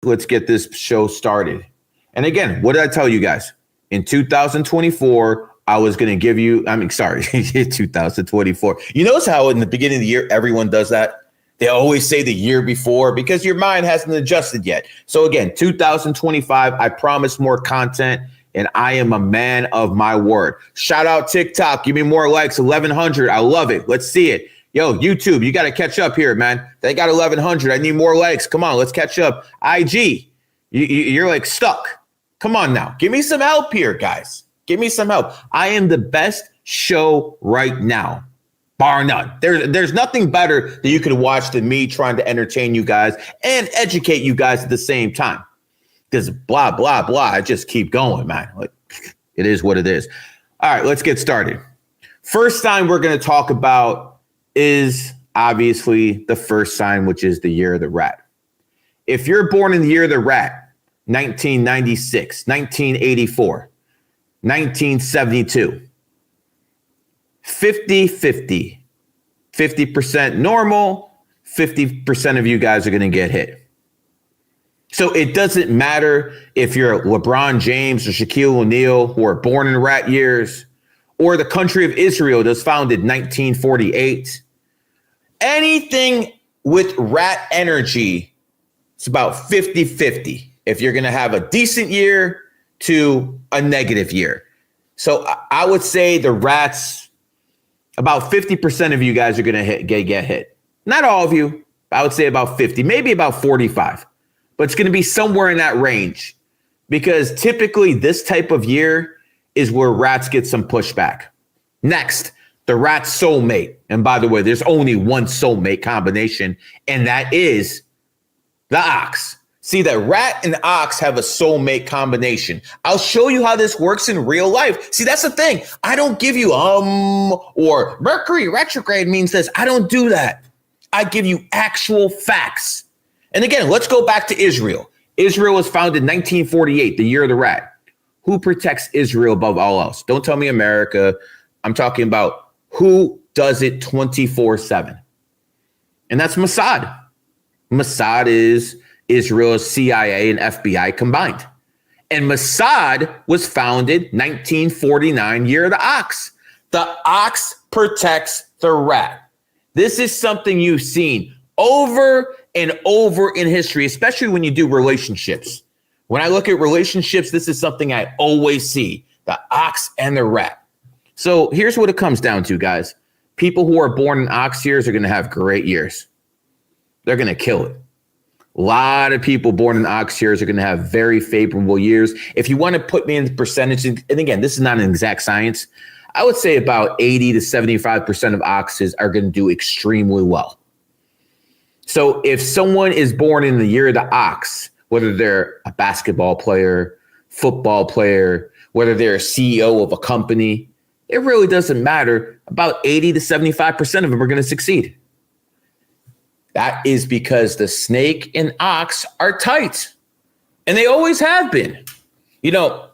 let's get this show started. And again, what did I tell you guys? In 2024, I was going to give you, 2024. You notice how in the beginning of the year, everyone does that? They always say the year before because your mind hasn't adjusted yet. So again, 2025, I promise more content and I am a man of my word. Shout out TikTok. Give me more likes, 1,100. I love it. Let's see it. Yo, YouTube, you got to catch up here, man. They got 1,100. I need more likes. Come on, let's catch up. IG, you're like stuck. Come on now. Give me some help here, guys. Give me some help. I am the best show right now, bar none. There's nothing better that you could watch than me trying to entertain you guys and educate you guys at the same time. Because blah, blah, blah. I just keep going, man. Like, it is what it is. All right, let's get started. First sign we're going to talk about is obviously the first sign, which is the year of the rat. If you're born in the year of the rat, 1996, 1984, 1972, 50-50, 50% normal, 50% of you guys are going to get hit. So it doesn't matter if you're LeBron James or Shaquille O'Neal who are born in rat years, or the country of Israel that's founded 1948. Anything with rat energy, it's about 50-50. If you're going to have a decent year to a negative year. So I would say the rats, about 50% of you guys are going to get hit. Not all of you. I would say about 50, maybe about 45. But it's going to be somewhere in that range because typically this type of year is where rats get some pushback. Next, the rat soulmate. And by the way, there's only one soulmate combination, and that is the ox. See, the rat and ox have a soulmate combination. I'll show you how this works in real life. See, that's the thing. I don't give you or Mercury retrograde means this. I don't do that. I give you actual facts. And again, let's go back to Israel. Israel was founded in 1948, the year of the rat. Who protects Israel above all else? Don't tell me America. I'm talking about who does it 24/7. And that's Mossad. Mossad is Israel's CIA and FBI combined. And Mossad was founded 1949, year of the ox. The ox protects the rat. This is something you've seen over and over in history, especially when you do relationships. When I look at relationships, this is something I always see, the ox and the rat. So here's what it comes down to, guys. People who are born in ox years are going to have great years. They're going to kill it. A lot of people born in ox years are going to have very favorable years. If you want to put me in percentages, and again, this is not an exact science, I would say about 80 to 75% of oxes are going to do extremely well. So if someone is born in the year of the ox, whether they're a basketball player, football player, whether they're a CEO of a company, it really doesn't matter. About 80 to 75% of them are going to succeed. That is because the snake and ox are tight, and they always have been. You know,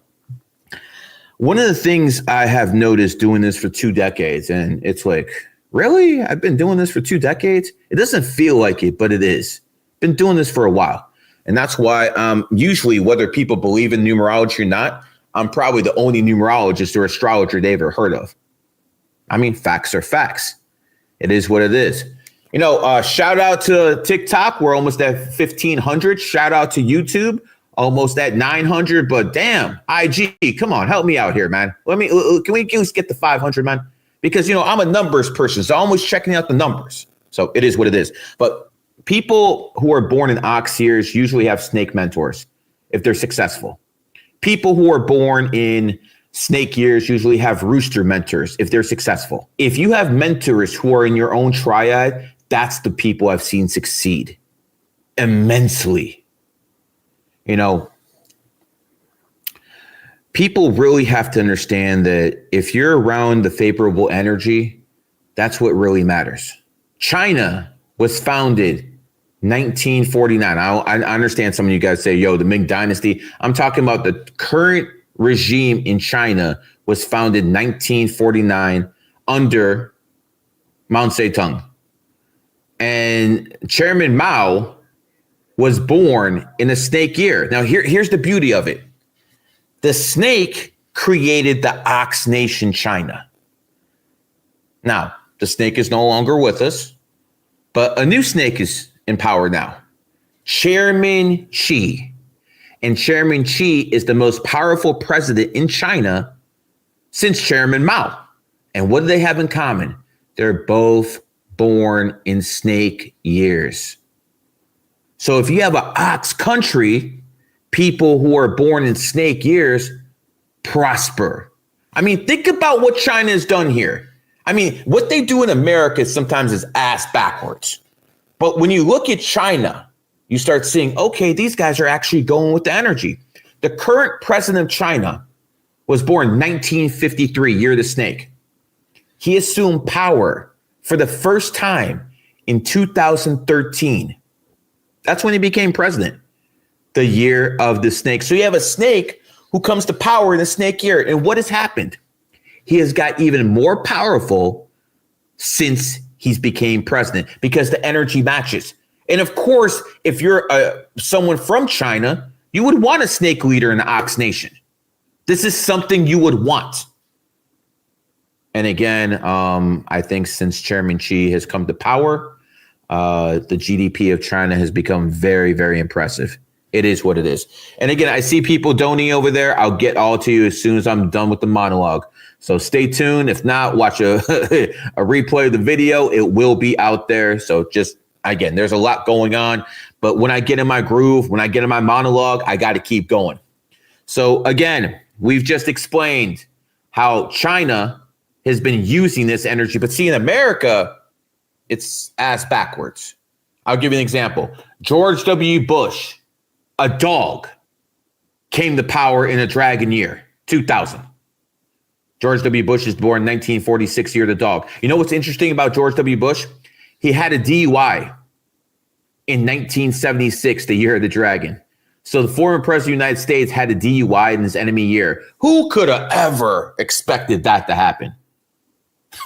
one of the things I have noticed doing this for 2 decades, and it's like, really? I've been doing this for 2 decades? It doesn't feel like it, but it is. Been doing this for a while. And that's why usually whether people believe in numerology or not, I'm probably the only numerologist or astrologer they've ever heard of. I mean, facts are facts. It is what it is. You know, shout out to TikTok. We're almost at 1,500. Shout out to YouTube. Almost at 900. But damn, IG, come on, help me out here, man. Can we at least get the 500, man? Because, you know, I'm a numbers person, so I'm always checking out the numbers. So it is what it is. But people who are born in ox years usually have snake mentors if they're successful. People who are born in snake years usually have rooster mentors if they're successful. If you have mentors who are in your own triad, that's the people I've seen succeed immensely. You know, people really have to understand that if you're around the favorable energy, that's what really matters. China was founded 1949. I understand some of you guys say, yo, the Ming Dynasty. I'm talking about the current regime in China was founded 1949 under Mao Zedong. And Chairman Mao was born in a snake year. Now, here's the beauty of it. The snake created the Ox Nation, China. Now, the snake is no longer with us, but a new snake is in power now. Chairman Xi. And Chairman Xi is the most powerful president in China since Chairman Mao. And what do they have in common? They're both born in snake years. So if you have an ox country, people who are born in snake years prosper. I mean, think about what China has done here. I mean, what they do in America sometimes is ass backwards. But when you look at China, you start seeing, okay, these guys are actually going with the energy. The current president of China was born 1953, year of the snake. He assumed power for the first time in 2013. That's when he became president, the year of the snake. So you have a snake who comes to power in a snake year. And what has happened? He has got even more powerful since he's became president because the energy matches. And of course, if you're someone from China, you would want a snake leader in the Ox Nation. This is something you would want. And again, I think since Chairman Xi has come to power, the GDP of China has become very, very impressive. It is what it is. And again, I see people donating over there. I'll get all to you as soon as I'm done with the monologue. So stay tuned. If not, watch a replay of the video. It will be out there. So just, again, there's a lot going on. But when I get in my groove, when I get in my monologue, I got to keep going. So again, we've just explained how China has been using this energy. But see, in America, it's ass backwards. I'll give you an example. George W. Bush, a dog, came to power in a dragon year, 2000. George W. Bush is born 1946, year of the dog. You know what's interesting about George W. Bush? He had a DUI in 1976, the year of the dragon. So the former president of the United States had a DUI in his enemy year. Who could have ever expected that to happen?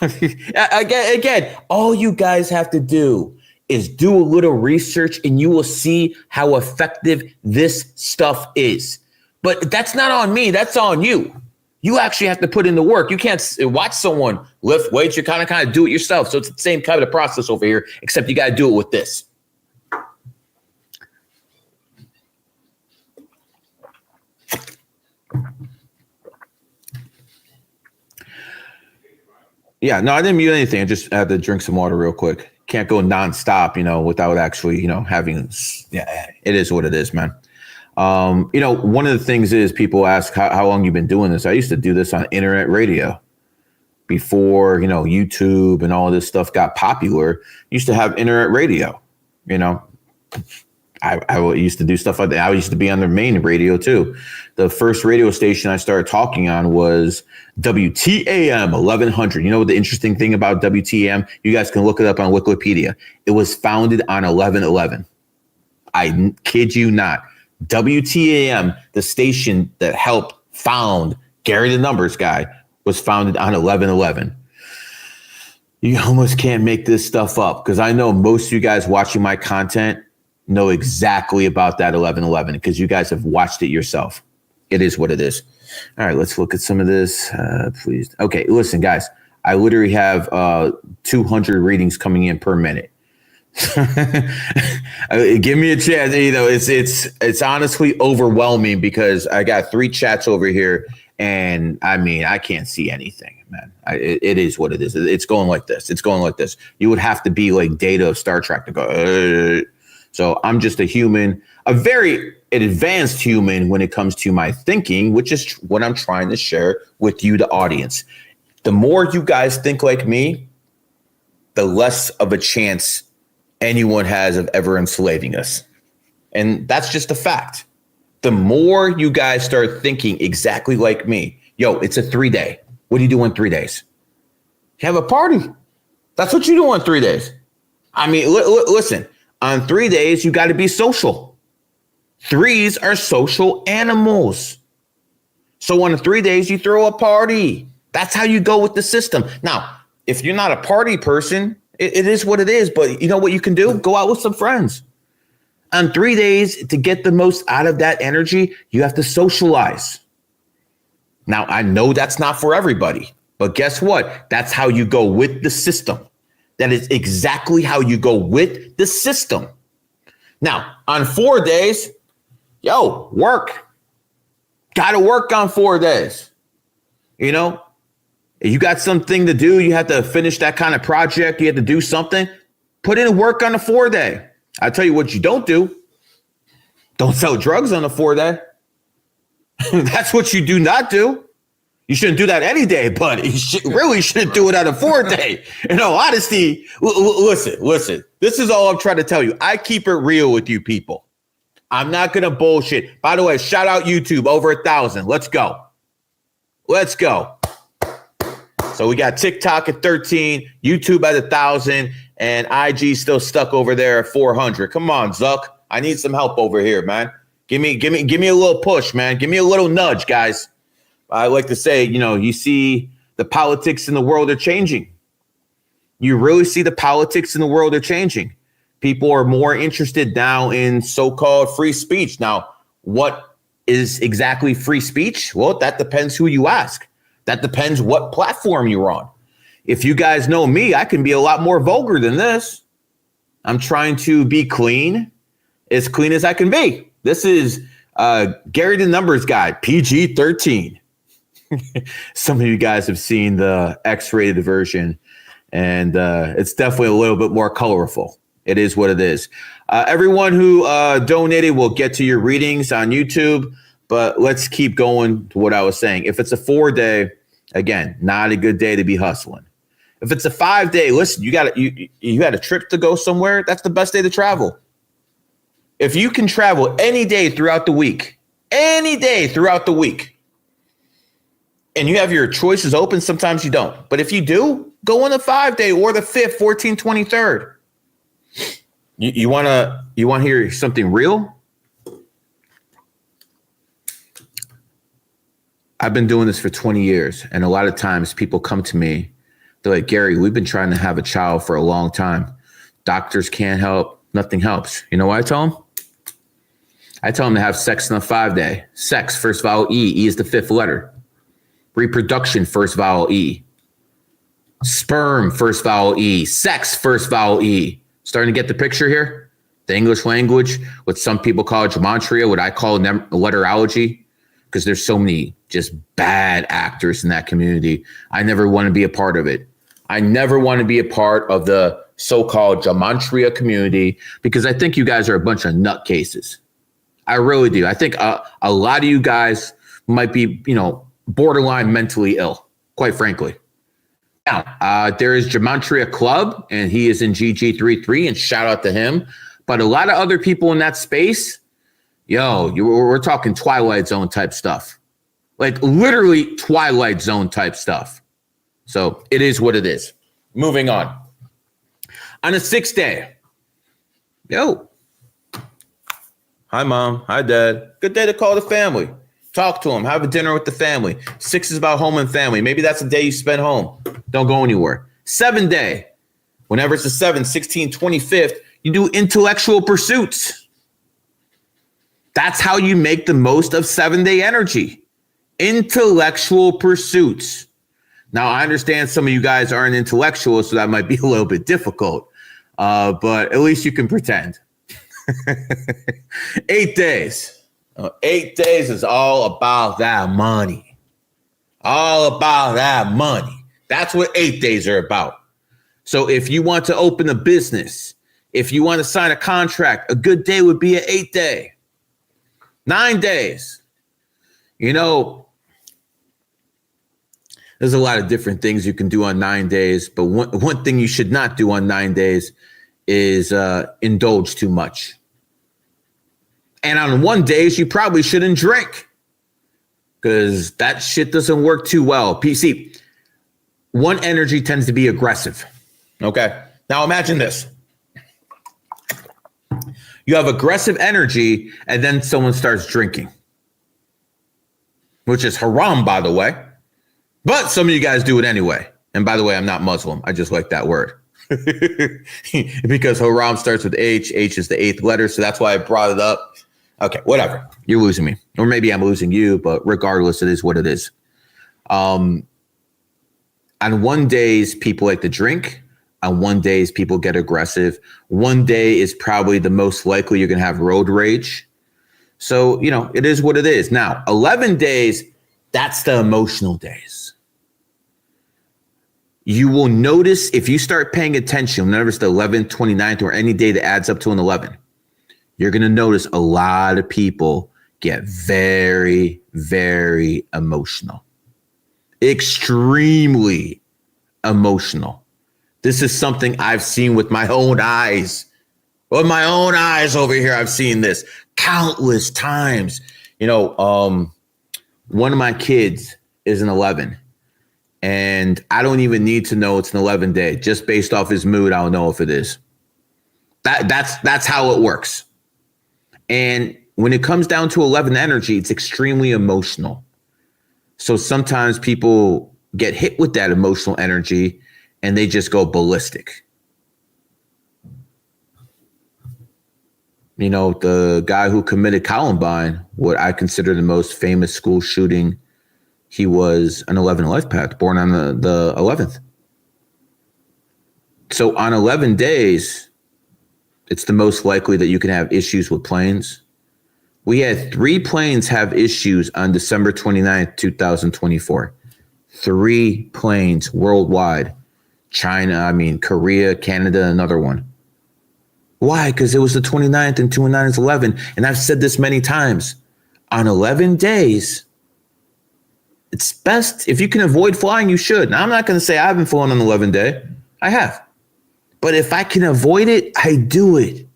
Again, all you guys have to do is do a little research and you will see how effective this stuff is. But that's not on me. That's on you. You actually have to put in the work. You can't watch someone lift weights. You kind of do it yourself. So it's the same kind of process over here, except you got to do it with this. Yeah, no, I didn't mute anything. I just had to drink some water real quick. Can't go nonstop, without actually, having, yeah, it is what it is, man. One of the things is people ask how long you've been doing this. I used to do this on internet radio before, YouTube and all this stuff got popular. Used to have internet radio, I used to do stuff like that. I used to be on the main radio too. The first radio station I started talking on was WTAM 1100. You know what the interesting thing about WTAM? You guys can look it up on Wikipedia. It was founded on 11/11. I kid you not. WTAM, the station that helped found Gary the Numbers Guy, was founded on 11/11. You almost can't make this stuff up because I know most of you guys watching my content know exactly about that 11/11 because you guys have watched it yourself. It is what it is. All right, let's look at some of this, please. Okay, listen, guys. I literally have 200 readings coming in per minute. Give me a chance. It's honestly overwhelming because I got 3 chats over here, and I mean I can't see anything, man. It is what it is. It's going like this. It's going like this. You would have to be like Data of Star Trek to go. So I'm just a human, a very advanced human when it comes to my thinking, which is what I'm trying to share with you, the audience. The more you guys think like me, the less of a chance anyone has of ever enslaving us. And that's just a fact. The more you guys start thinking exactly like me, it's a 3-day. What do you do in 3 days? You have a party. That's what you do in 3 days. I mean, listen. On 3 days, you got to be social. 3s are social animals. So on 3 days, you throw a party. That's how you go with the system. Now, if you're not a party person, it is what it is. But you know what you can do? Go out with some friends. On 3 days, to get the most out of that energy, you have to socialize. Now, I know that's not for everybody, but guess what? That's how you go with the system. That is exactly how you go with the system. Now, on 4 days, work. Got to work on 4 days. You know, you got something to do. You have to finish that kind of project. You have to do something. Put in work on a 4 day. I tell you what you don't do. Don't sell drugs on a 4 day. That's what you do not do. You shouldn't do that any day, but you really shouldn't do it on a 4 day. In all honesty, listen. This is all I'm trying to tell you. I keep it real with you people. I'm not going to bullshit. By the way, shout out YouTube, over 1,000. Let's go. So we got TikTok at 13, YouTube at 1,000, and IG still stuck over there at 400. Come on, Zuck. I need some help over here, man. Give me a little push, man. Give me a little nudge, guys. I like to say, you see the politics in the world are changing. You really see the politics in the world are changing. People are more interested now in so-called free speech. Now, what is exactly free speech? Well, that depends who you ask. That depends what platform you're on. If you guys know me, I can be a lot more vulgar than this. I'm trying to be clean as I can be. This is Gary the Numbers Guy, PG-13. Some of you guys have seen the X-rated version, and it's definitely a little bit more colorful. It is what it is. Everyone who donated will get to your readings on YouTube, but let's keep going to what I was saying. If it's a 4 day, again, not a good day to be hustling. If it's a 5 day, listen, you had a trip to go somewhere, that's the best day to travel. If you can travel any day throughout the week, and you have your choices open, sometimes you don't. But if you do, go on the 5 day or the 5th, 14th, 23rd. You want to hear something real? I've been doing this for 20 years, and a lot of times people come to me, they're like, Gary, we've been trying to have a child for a long time. Doctors can't help. Nothing helps. You know what I tell them? I tell them to have sex on the 5 day. Sex, first vowel E. E is the 5th letter. Reproduction, first vowel E. Sperm, first vowel E. Sex, first vowel E. Starting to get the picture here? The English language, what some people call gematria, what I call letterology, because there's so many just bad actors in that community. I never want to be a part of it. I never want to be a part of the so-called gematria community, because I think you guys are a bunch of nutcases. I really do. I think a lot of you guys might be, borderline mentally ill, quite frankly. Now, there is Gematria Club, and he is in GG33, and shout out to him. But a lot of other people in that space, we're talking Twilight Zone type stuff. Like literally Twilight Zone type stuff. So it is what it is. Moving on. On the 6th day, hi, Mom. Hi, Dad. Good day to call the family. Talk to them. Have a dinner with the family. 6 is about home and family. Maybe that's the day you spend home. Don't go anywhere. 7 day. Whenever it's the 7th, 16th, 25th, you do intellectual pursuits. That's how you make the most of 7 day energy. Intellectual pursuits. Now, I understand some of you guys aren't intellectuals, so that might be a little bit difficult. But at least you can pretend. 8 days. 8 days is all about that money. All about that money. That's what 8 days are about. So if you want to open a business, if you want to sign a contract, a good day would be an 8 day. 9 days. There's a lot of different things you can do on 9 days, but one thing you should not do on 9 days is indulge too much. And on 1 day, you probably shouldn't drink, because that shit doesn't work too well. See, 1 energy tends to be aggressive. Okay. Now imagine this. You have aggressive energy, and then someone starts drinking, which is haram, by the way. But some of you guys do it anyway. And by the way, I'm not Muslim. I just like that word. because Haram starts with H. H is the 8th letter. So that's why I brought it up. Okay, whatever. You're losing me. Or maybe I'm losing you, but regardless, it is what it is. On one days, people like to drink. On one days, people get aggressive. One day is probably the most likely you're going to have road rage. So, it is what it is. Now, 11 days, that's the emotional days. You will notice if you start paying attention, whenever it's the 11th, 29th, or any day that adds up to an 11, you're going to notice a lot of people get very, very emotional. Extremely emotional. This is something I've seen with my own eyes. With my own eyes over here, I've seen this countless times. One of my kids is an 11. And I don't even need to know it's an 11 day. Just based off his mood, I'll know if it is. That's how it works. And when it comes down to 11 energy, it's extremely emotional. So sometimes people get hit with that emotional energy and they just go ballistic. The guy who committed Columbine, what I consider the most famous school shooting, he was an 11 life path, born on the 11th. So on 11 days, it's the most likely that you can have issues with planes. We had 3 planes have issues on December 29th, 2024. 3 planes worldwide. China, Korea, Canada, another one. Why? Because it was the 29th and 2 and 9 is 11. And I've said this many times. On 11 days, it's best, if you can avoid flying, you should. Now, I'm not going to say I haven't flown on 11 day. I have. But if I can avoid it, I do it.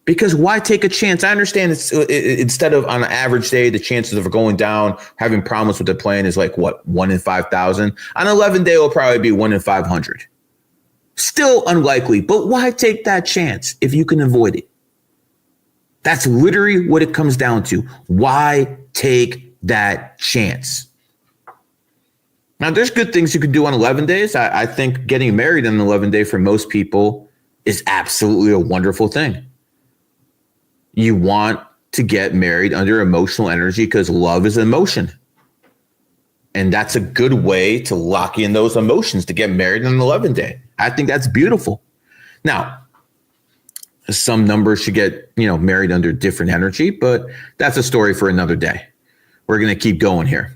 Because why take a chance? I understand instead of on an average day, the chances of going down, having problems with the plane is like, 1 in 5,000? On 11 day, it will probably be 1 in 500. Still unlikely, but why take that chance if you can avoid it? That's literally what it comes down to. Why take that chance? Now, there's good things you can do on 11 days. I think getting married on an 11 day for most people is absolutely a wonderful thing. You want to get married under emotional energy because love is emotion. And that's a good way to lock in those emotions, to get married on an 11 day. I think that's beautiful. Now, some numbers should get, married under different energy, but that's a story for another day. We're going to keep going here.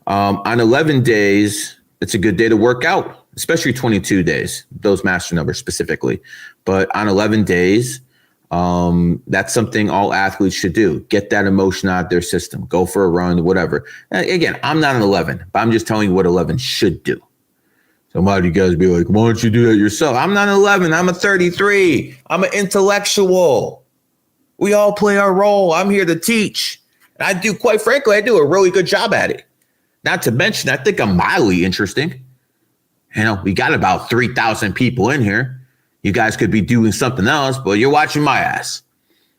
On 11 days, it's a good day to work out, especially 22 days, those master numbers specifically. But on 11 days, that's something all athletes should do. Get that emotion out of their system. Go for a run, whatever. Again, I'm not an 11, but I'm just telling you what 11 should do. So might you guys be like, why don't you do that yourself? I'm not an 11. I'm a 33. I'm an intellectual. We all play our role. I'm here to teach. And I do, quite frankly, I do a really good job at it. Not to mention, I think I'm mildly interesting. We got about 3,000 people in here. You guys could be doing something else, but you're watching my ass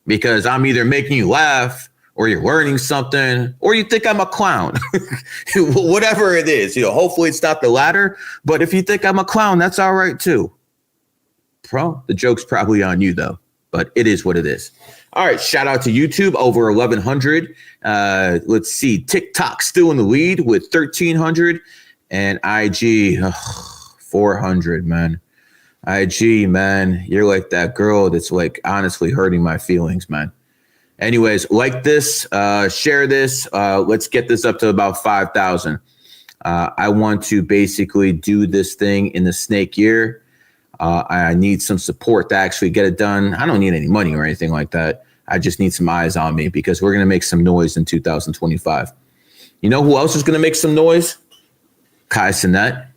because I'm either making you laugh or you're learning something or you think I'm a clown. Whatever it is, hopefully it's not the latter. But if you think I'm a clown, that's all right, too. Bro, the joke's probably on you, though. But it is what it is. All right. Shout out to YouTube, over 1,100. Let's see. TikTok still in the lead with 1,300. And IG, 400, man. IG, man, you're like that girl that's like honestly hurting my feelings, man. Anyways, like this, share this. Let's get this up to about 5,000. I want to basically do this thing in the snake year. I need some support to actually get it done. I don't need any money or anything like that. I just need some eyes on me because we're going to make some noise in 2025. You know who else is going to make some noise? Kai Cenat.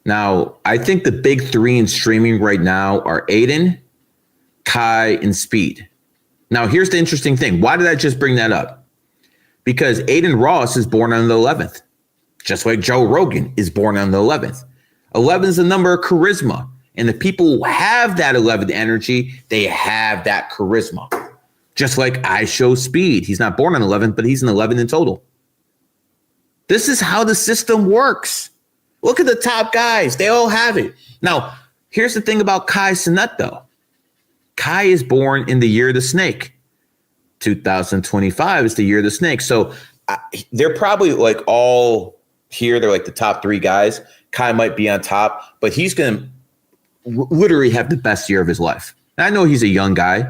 Now, I think the big 3 in streaming right now are Aiden, Kai, and Speed. Now, here's the interesting thing. Why did I just bring that up? Because Aiden Ross is born on the 11th, just like Joe Rogan is born on the 11th. 11 is the number of charisma. And the people who have that 11 energy, they have that charisma. Just like I show Speed. He's not born on 11, but he's an 11 in total. This is how the system works. Look at the top guys. They all have it. Now, here's the thing about Kai Cenat, though. Kai is born in the year of the snake. 2025 is the year of the snake. So they're probably like all here. They're like the top three guys. Kai might be on top, but he's going to literally have the best year of his life. And I know he's a young guy,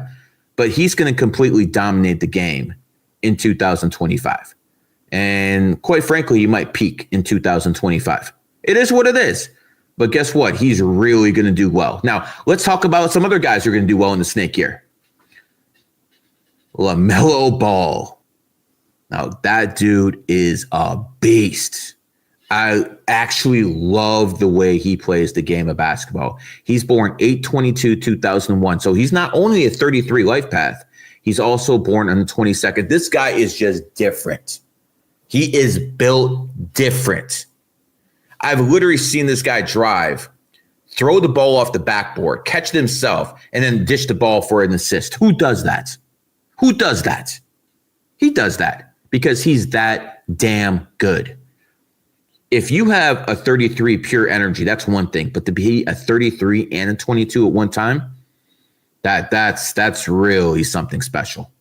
but he's going to completely dominate the game in 2025. And quite frankly, he might peak in 2025. It is what it is. But guess what? He's really going to do well. Now, let's talk about some other guys who are going to do well in the snake year. LaMelo Ball. Now, that dude is a beast. I actually love the way he plays the game of basketball. He's born 8/22/2001. So he's not only a 33 life path, he's also born on the 22nd. This guy is just different. He is built different. I've literally seen this guy drive, throw the ball off the backboard, catch it himself, and then dish the ball for an assist. Who does that? Who does that? He does that because he's that damn good. If you have a 33 pure energy, that's one thing. But to be a 33 and a 22 at one time, that's really something special.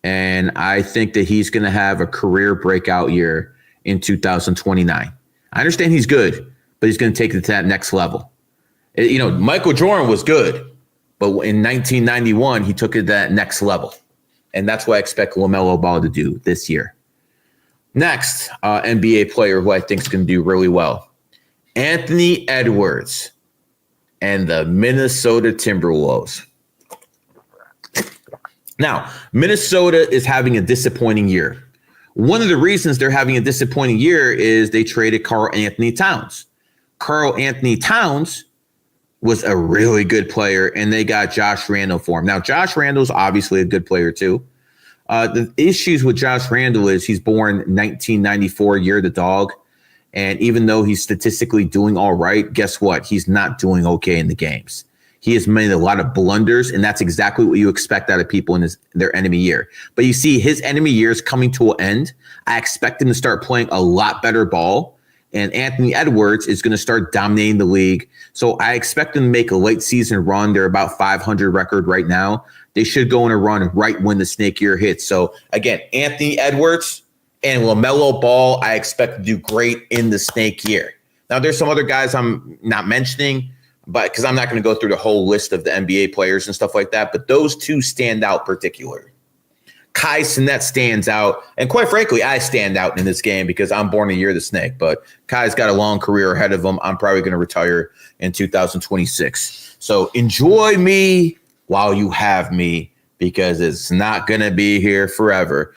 And I think that he's going to have a career breakout year in 2029. I understand he's good, but he's going to take it to that next level. You know, Michael Jordan was good, but in 1991, he took it to that next level. And that's what I expect LaMelo Ball to do this year. Next, NBA player who I think is going to do really well, Anthony Edwards and the Minnesota Timberwolves. Now, Minnesota is having a disappointing year. One of the reasons they're having a disappointing year is they traded Karl Anthony Towns. Karl Anthony Towns was a really good player, and they got Josh Randle for him. Now, Josh Randle's obviously a good player too. The issues with Josh Randle is he's born 1994, year of the dog. And even though he's statistically doing all right, guess what? He's not doing okay in the games. He has made a lot of blunders, and that's exactly what you expect out of people in their enemy year. But you see, his enemy year is coming to an end. I expect him to start playing a lot better ball, and Anthony Edwards is going to start dominating the league. So I expect them to make a late season run. They're about 500 record right now. They should go on a run right when the snake year hits. So again, Anthony Edwards and LaMelo Ball, I expect to do great in the snake year. Now, there's some other guys I'm not mentioning, but because I'm not going to go through the whole list of the NBA players and stuff like that, but those two stand out particularly. Kai Cenat stands out, and quite frankly, I stand out in this game because I'm born a year of the snake, but Kai's got a long career ahead of him. I'm probably going to retire in 2026. So enjoy me while you have me, because it's not going to be here forever.